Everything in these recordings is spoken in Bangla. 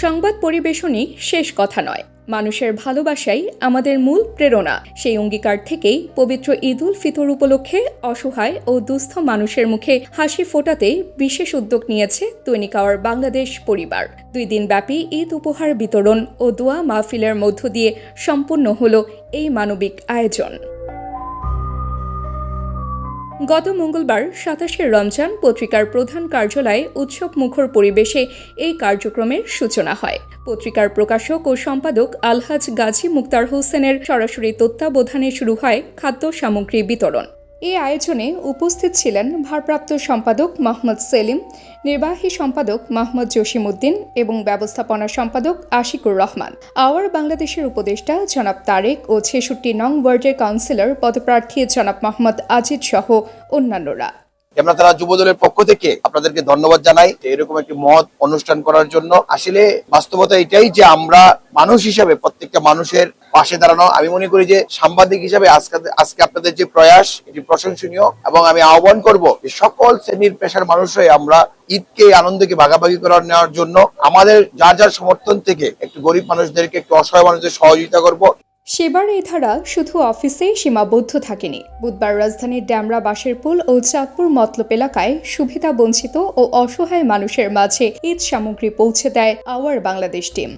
সংবাদ পরিবেশনই শেষ কথা নয়, মানুষের ভালোবাসাই আমাদের মূল প্রেরণা। সেই অঙ্গীকার থেকেই পবিত্র ঈদ উল ফিতর উপলক্ষে অসহায় ও দুস্থ মানুষের মুখে হাসি ফোটাতে বিশেষ উদ্যোগ নিয়েছে দৈনিক আওয়ার বাংলাদেশ পরিবার। 2 দিনব্যাপী ঈদ উপহার বিতরণ ও দোয়া মাহফিলের মধ্য দিয়ে সম্পন্ন হলো এই মানবিক আয়োজন। গত মঙ্গলবার 27শে রমজান পত্রিকার প্রধান কার্যালয়ে উৎসব মুখর পরিবেশে এই কার্যক্রমের সূচনা হয়। পত্রিকার প্রকাশক ও সম্পাদক আলহাজ গাজী মুক্তার হোসেনের সরাসরি তত্ত্বাবধানে শুরু হয় খাদ্য সামগ্রী বিতরণ। এই আয়োজনে উপস্থিত ছিলেন ভারপ্রাপ্ত সম্পাদক মোহাম্মদ সেলিম, নির্বাহী সম্পাদক মোহাম্মদ জসিমউদ্দিন এবং ব্যবস্থাপনা সম্পাদক আশিকুর রহমান, আওয়ার বাংলাদেশের উপদেষ্টা জনাব তারেক ও 66 নং ওয়ার্ডের কাউন্সিলর পদপ্রার্থী জনাব মোহাম্মদ আজিজ সহ অন্যান্যরা। আমরা তারা যুবদলের পক্ষ থেকে আপনাদেরকে ধন্যবাদ জানাই এরকম একটি মহৎ অনুষ্ঠান করার জন্য। আসলে বাস্তবতা এটাই যে আমরা মানুষ হিসাবে প্রত্যেকটা মানুষের পাশে দাঁড়ানো। আমি মনে করি যে সাংবাদিক হিসাবে আজকে আপনাদের যে প্রয়াস এটি প্রশংসনীয় এবং আমি আহ্বান করব যে সকল শ্রেণীর পেশার মানুষরাই আমরা ঈদকে আনন্দকে ভাগাভাগি করে নেওয়ার জন্য আমাদের যার যার সমর্থন থেকে একটু গরিব মানুষদেরকে, একটু অসহায় মানুষদের সহযোগিতা করব। সেবার এই ধারা শুধু অফিসেই সীমাবদ্ধ থাকেনি। বুধবার রাজধানীর ড্যামরা বাঁশেরপুল ও চাঁদপুর মতলব এলাকায় সুবিধা বঞ্চিত ও অসহায় মানুষের মাঝে ঈদ সামগ্রী পৌঁছে দেয় আওয়ার বাংলাদেশ টিম।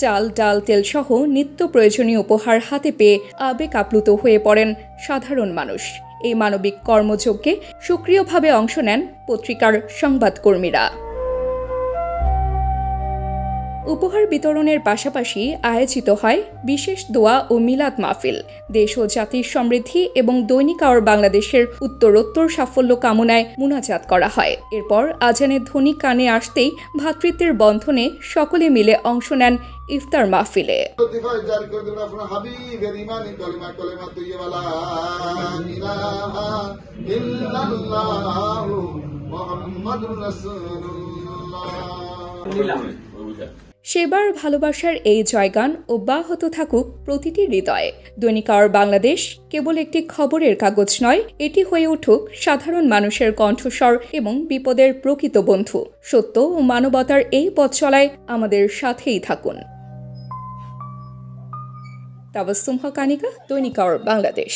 চাল, ডাল, তেল সহ নিত্য প্রয়োজনীয় উপহার হাতে পেয়ে আবেগ আপ্লুত হয়ে পড়েন সাধারণ মানুষ। এই মানবিক কর্মযজ্ঞে সক্রিয়ভাবে অংশ নেন পত্রিকার সংবাদকর্মীরা। উপহার বিতরণের পাশাপাশি আয়োজিত হয় বিশেষ দোয়া ও মিলাদ মাহফিল। দেশ ও জাতির সমৃদ্ধি এবং দৈনিক আওয়ার বাংলাদেশের উত্তরোত্তর সাফল্য কামনায় মুনাজাত করা হয়। এরপর আজানের ধ্বনি কানে আসতেই ভ্রাতৃত্বের বন্ধনে সকলে মিলে অংশ নেন ইফতার মাহফিলে। সেবার ভালোবাসার এই জয়গান অব্যাহত থাকুক প্রতিটি হৃদয়ে। দৈনিক আওয়ার বাংলাদেশ কেবল একটি খবরের কাগজ নয়, এটি হয়ে উঠুক সাধারণ মানুষের কণ্ঠস্বর এবং বিপদের প্রকৃত বন্ধু। সত্য ও মানবতার এই পথ চলায় আমাদের সাথেই থাকুন। তাবাসসুম হক আনিকা, দৈনিক আওয়ার বাংলাদেশ।